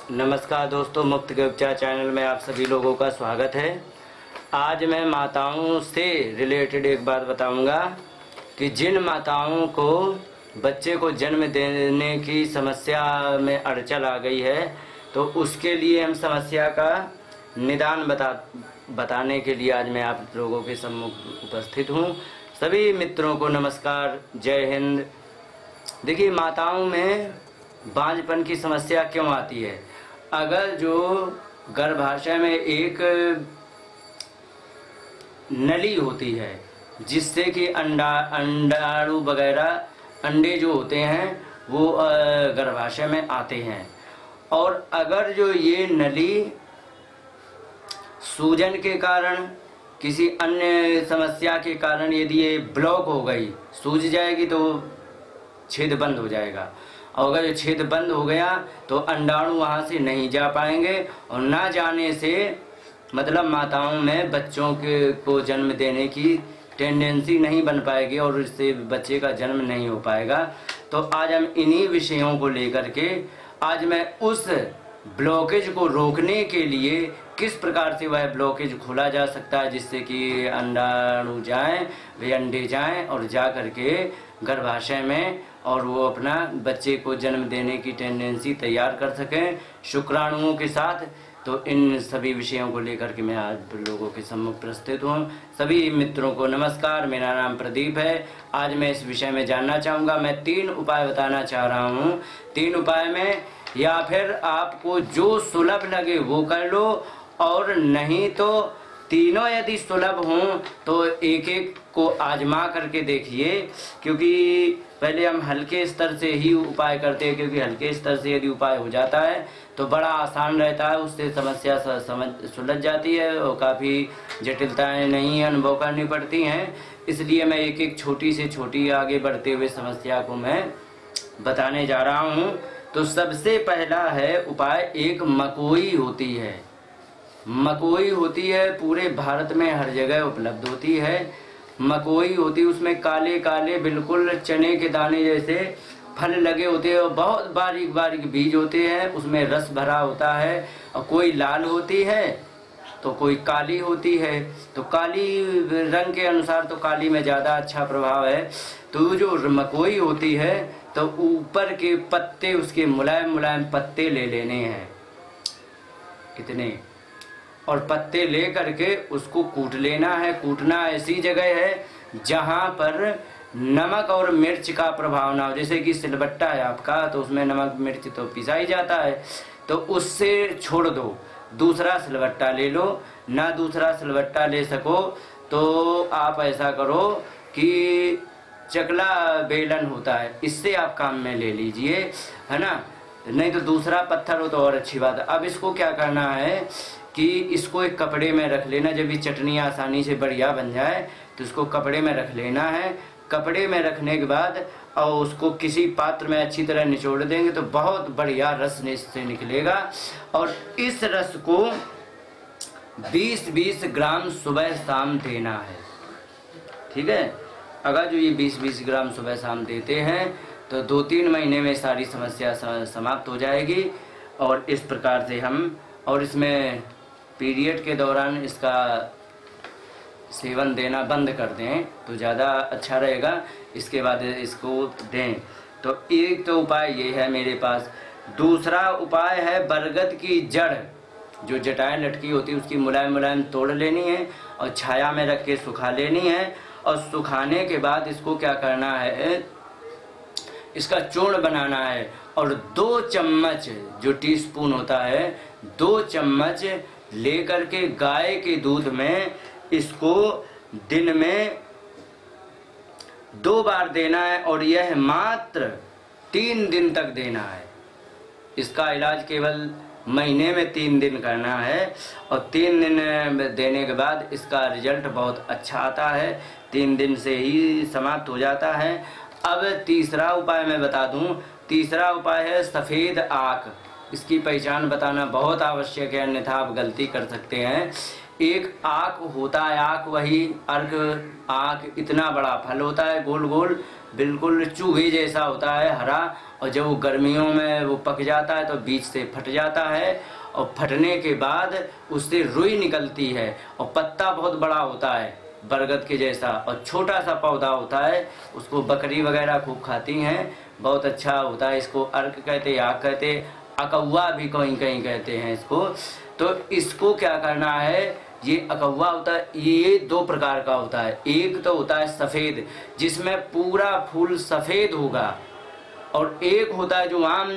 नमस्कार दोस्तों, मुफ्त के उपचार चैनल में आप सभी लोगों का स्वागत है। आज मैं माताओं से रिलेटेड एक बात बताऊंगा कि जिन माताओं को बच्चे को जन्म देने की समस्या में अड़चन आ गई है, तो उसके लिए हम समस्या का निदान बताने के लिए आज मैं आप लोगों के सम्मुख उपस्थित हूं। सभी मित्रों को नमस्कार, जय हिंद। देखिए, माताओं में बांझपन की समस्या क्यों आती है? अगर जो गर्भाशय में एक नली होती है जिससे कि अंडाणु वगैरह अंडे जो होते हैं वो गर्भाशय में आते हैं, और अगर जो ये नली सूजन के कारण किसी अन्य समस्या के कारण यदि ये ब्लॉक हो गई, सूज जाएगी तो छेद बंद हो जाएगा, और अगर छेद बंद हो गया तो अंडाणु वहाँ से नहीं जा पाएंगे, और ना जाने से मतलब माताओं में बच्चों को जन्म देने की टेंडेंसी नहीं बन पाएगी और इससे बच्चे का जन्म नहीं हो पाएगा। तो आज हम इन्हीं विषयों को लेकर के आज मैं उस ब्लॉकेज को रोकने के लिए किस प्रकार से वह ब्लॉकेज खोला जा सकता है जिससे कि अंडाणु जाएं, वे अंडे जाएं और जा करके गर्भाशय में और वो अपना बच्चे को जन्म देने की टेंडेंसी तैयार कर सकें शुक्राणुओं के साथ। तो इन सभी विषयों को लेकर के मैं आज लोगों के सम्मुख प्रस्तुत हूँ। सभी मित्रों को नमस्कार, मेरा नाम प्रदीप है। आज मैं इस विषय में जानना चाहूँगा। मैं 3 उपाय बताना चाह रहा हूँ। 3 उपाय में या फिर आपको जो सुलभ लगे वो कर लो, और नहीं तो तीनों यदि सुलभ हों तो एक एक को आजमा करके देखिए, क्योंकि पहले हम हल्के स्तर से ही उपाय करते हैं, क्योंकि हल्के स्तर से यदि उपाय हो जाता है तो बड़ा आसान रहता है, उससे समस्या सुलझ जाती है और काफ़ी जटिलताएं नहीं अनुभव करनी पड़ती हैं। इसलिए मैं एक एक छोटी से छोटी आगे बढ़ते हुए समस्या को मैं बताने जा रहा हूँ। तो सबसे पहला है उपाय, एक मकोई होती है। मकोई होती है, पूरे भारत में हर जगह उपलब्ध होती है। मकोई होती है, उसमें काले काले बिल्कुल चने के दाने जैसे फल लगे होते हैं और बहुत बारीक बारीक बीज होते हैं, उसमें रस भरा होता है, और कोई लाल होती है तो कोई काली होती है। तो काली रंग के अनुसार तो काली में ज़्यादा अच्छा प्रभाव है। तो जो मकोई होती है तो ऊपर के पत्ते, उसके मुलायम मुलायम पत्ते ले लेने हैं इतने, और पत्ते ले करके उसको कूट लेना है। कूटना ऐसी जगह है जहाँ पर नमक और मिर्च का प्रभाव ना हो। जैसे कि सिलबट्टा है आपका, तो उसमें नमक मिर्च तो पिसा ही जाता है, तो उससे छोड़ दो, दूसरा सिलबट्टा ले लो। ना दूसरा सिलबट्टा ले सको तो आप ऐसा करो कि चकला बेलन होता है, इससे आप काम में ले लीजिए, है ना। नहीं तो दूसरा पत्थर हो तो और अच्छी बात है। अब इसको क्या करना है कि इसको एक कपड़े में रख लेना। जब ये चटनी आसानी से बढ़िया बन जाए तो इसको कपड़े में रख लेना है। कपड़े में रखने के बाद और उसको किसी पात्र में अच्छी तरह निचोड़ देंगे तो बहुत बढ़िया रस इससे निकलेगा। और इस रस को 20-20 ग्राम सुबह शाम देना है, ठीक है। अगर जो ये 20-20 ग्राम सुबह शाम देते हैं तो 2-3 महीने में सारी समस्या समाप्त हो जाएगी। और इस प्रकार से हम, और इसमें पीरियड के दौरान इसका सेवन देना बंद कर दें तो ज़्यादा अच्छा रहेगा। इसके बाद इसको दें। तो एक तो उपाय ये है मेरे पास। दूसरा उपाय है बरगद की जड़, जो जटाएं लटकी होती है उसकी मुलायम मुलायम तोड़ लेनी है और छाया में रख के सुखा लेनी है। और सुखाने के बाद इसको क्या करना है, इसका चूर्ण बनाना है, और 2 चम्मच, जो टीस्पून होता है, 2 चम्मच लेकर के गाय के दूध में इसको दिन में 2 बार देना है, और यह मात्र 3 दिन तक देना है। इसका इलाज केवल महीने में 3 दिन करना है, और 3 दिन देने के बाद इसका रिजल्ट बहुत अच्छा आता है। 3 दिन से ही समाप्त हो जाता है। अब तीसरा उपाय मैं बता दूं। तीसरा उपाय है सफ़ेद आक। इसकी पहचान बताना बहुत आवश्यक है, अन्यथा आप गलती कर सकते हैं। एक आक होता है, आक वही अर्क, आक इतना बड़ा फल होता है, गोल गोल बिल्कुल चूहे जैसा होता है, हरा। और जब वो गर्मियों में वो पक जाता है तो बीच से फट जाता है, और फटने के बाद उससे रुई निकलती है, और पत्ता बहुत बड़ा होता है बरगद के जैसा, और छोटा सा पौधा होता है। उसको बकरी वगैरह खूब खाती हैं, बहुत अच्छा होता है। इसको अर्क कहते, आक कहते, अकौवा भी कहीं कहीं कहते हैं इसको। तो इसको क्या करना है, ये अकौवा होता है, ये दो प्रकार का होता है। एक तो होता है सफ़ेद, जिसमें पूरा फूल सफ़ेद होगा, और एक होता है जो आम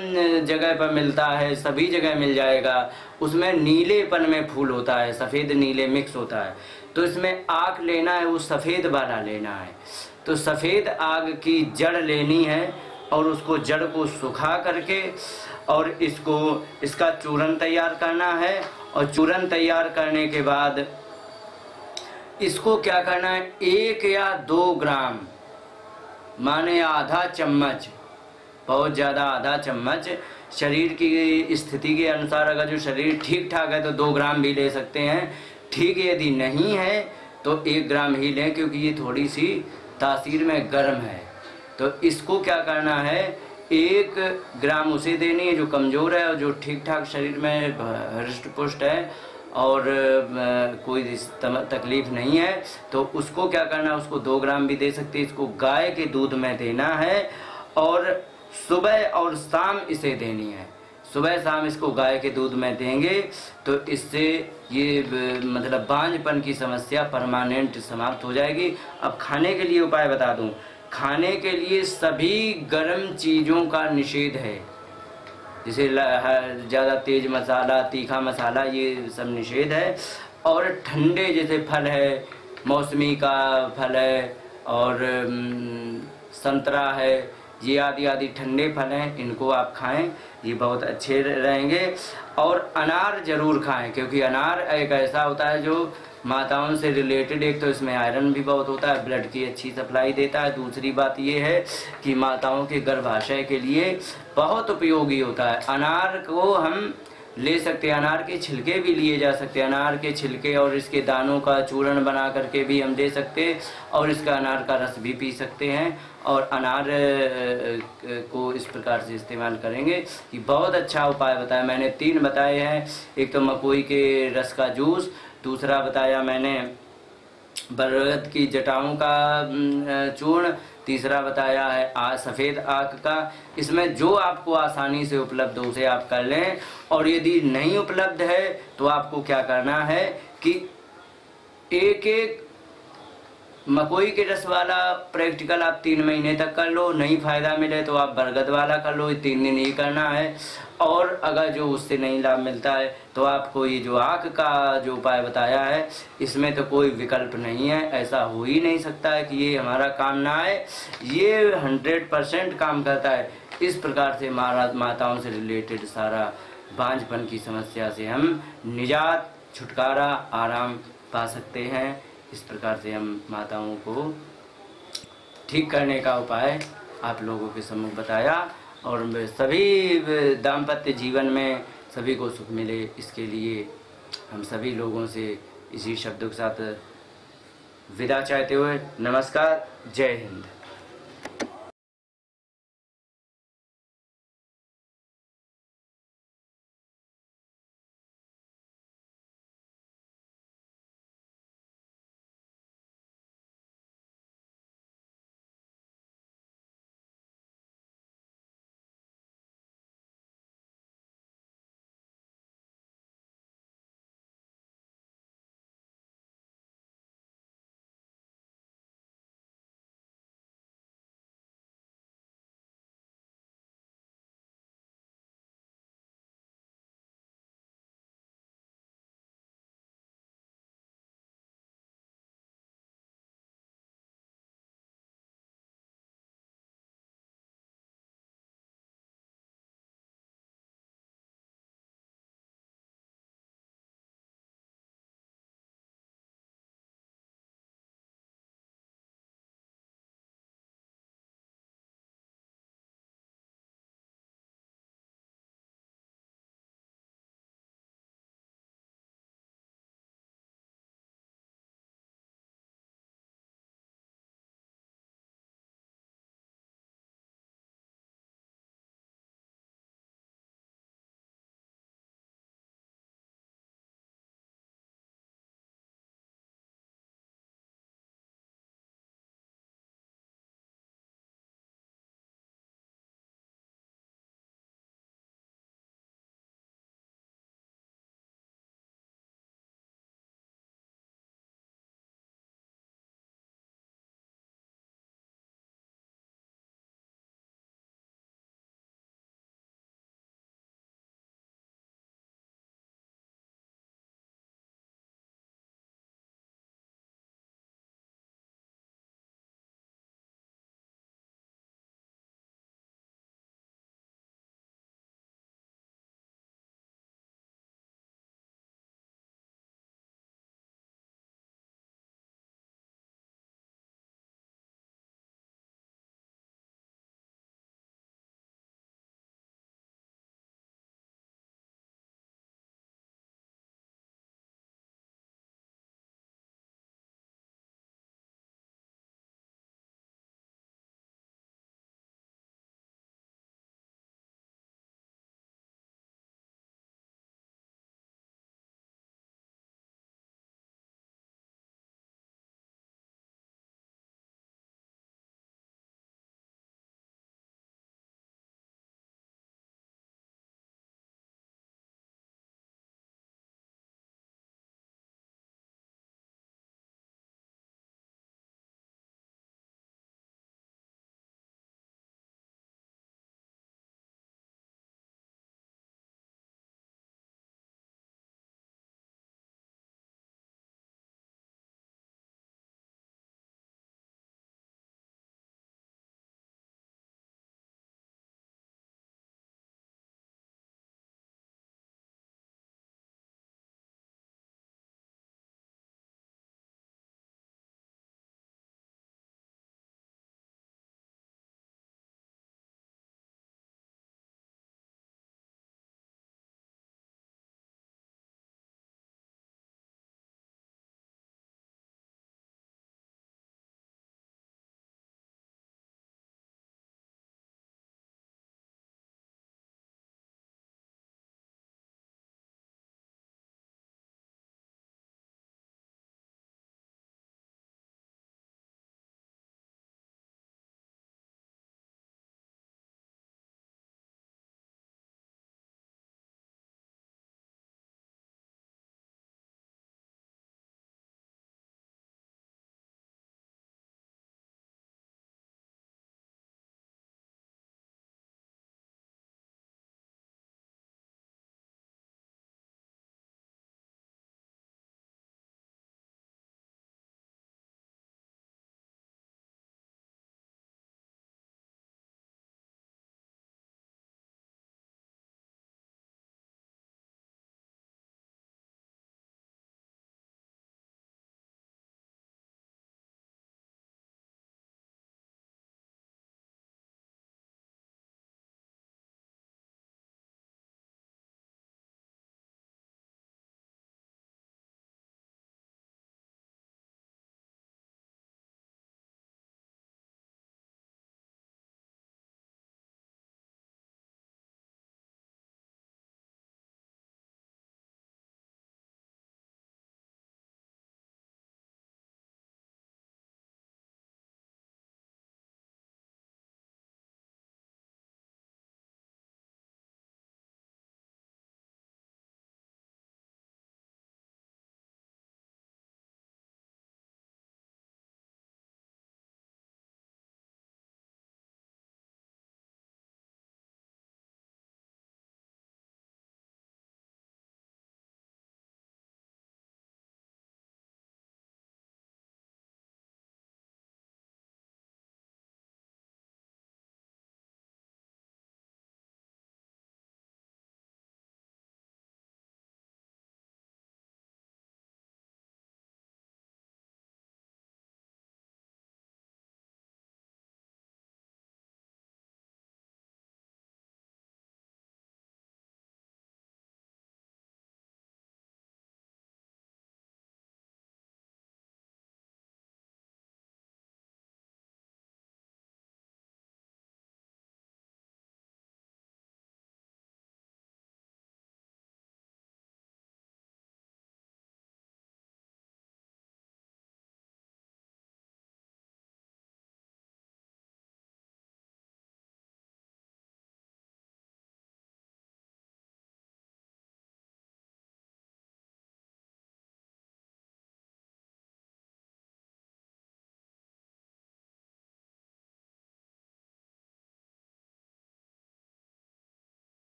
जगह पर मिलता है, सभी जगह मिल जाएगा, उसमें नीलेपन में फूल होता है, सफ़ेद नीले मिक्स होता है। तो इसमें आग लेना है, वो सफ़ेद वाला लेना है। तो सफ़ेद आग की जड़ लेनी है, और उसको जड़ को सुखा करके और इसका चूरन तैयार करना है। और चूरन तैयार करने के बाद इसको क्या करना है, 1 या 2 ग्राम, माने आधा चम्मच, बहुत ज़्यादा आधा चम्मच, शरीर की स्थिति के अनुसार, अगर जो शरीर ठीक ठाक है तो 2 ग्राम भी ले सकते हैं, ठीक यदि नहीं है तो 1 ग्राम ही लें, क्योंकि ये थोड़ी सी तासीर में गर्म है। तो इसको क्या करना है, 1 ग्राम उसे देनी है जो कमज़ोर है, और जो ठीक ठाक शरीर में हृष्ट पुष्ट है और कोई तकलीफ़ नहीं है तो उसको क्या करना है, उसको 2 ग्राम भी दे सकते हैं। इसको गाय के दूध में देना है, और सुबह और शाम इसे देनी है। सुबह शाम इसको गाय के दूध में देंगे तो इससे ये मतलब बांझपन की समस्या परमानेंट समाप्त हो जाएगी। अब खाने के लिए उपाय बता दूं। खाने के लिए सभी गर्म चीज़ों का निषेध है, जैसे ज़्यादा तेज मसाला, तीखा मसाला, ये सब निषेध है। और ठंडे जैसे फल है, मौसमी का फल है और संतरा है, ये आदि आदि ठंडे फल हैं, इनको आप खाएं, ये बहुत अच्छे रहेंगे। और अनार ज़रूर खाएं, क्योंकि अनार एक ऐसा होता है जो माताओं से रिलेटेड, एक तो इसमें आयरन भी बहुत होता है, ब्लड की अच्छी सप्लाई देता है। दूसरी बात ये है कि माताओं के गर्भाशय के लिए बहुत उपयोगी होता है। अनार को हम ले सकते हैं, अनार के छिलके भी लिए जा सकते हैं, अनार के छिलके और इसके दानों का चूर्ण बना करके भी हम दे सकते हैं, और इसका अनार का रस भी पी सकते हैं। और अनार को इस प्रकार से इस्तेमाल करेंगे कि बहुत अच्छा उपाय बताया मैंने। 3 बताए हैं, एक तो मकोई के रस का जूस, दूसरा बताया मैंने बरगद की जटाओं का चूर्ण, तीसरा बताया है सफ़ेद आक का। इसमें जो आपको आसानी से उपलब्ध हो उसे आप कर लें, और यदि नहीं उपलब्ध है तो आपको क्या करना है कि एक मकोई के रस वाला प्रैक्टिकल आप 3 महीने तक कर लो, नहीं फ़ायदा मिले तो आप बरगद वाला कर लो, 3 दिन ही करना है। और अगर जो उससे नहीं लाभ मिलता है तो आपको ये जो आक का जो उपाय बताया है, इसमें तो कोई विकल्प नहीं है, ऐसा हो ही नहीं सकता है कि ये हमारा काम ना आए, ये 100% काम करता है। इस प्रकार से माताओं से रिलेटेड सारा बांझपन की समस्या से हम निजात, छुटकारा, आराम पा सकते हैं। इस प्रकार से हम माताओं को ठीक करने का उपाय आप लोगों के सम्मुख बताया, और सभी दाम्पत्य जीवन में सभी को सुख मिले, इसके लिए हम सभी लोगों से इसी शब्दों के साथ विदा चाहते हुए नमस्कार, जय हिंद।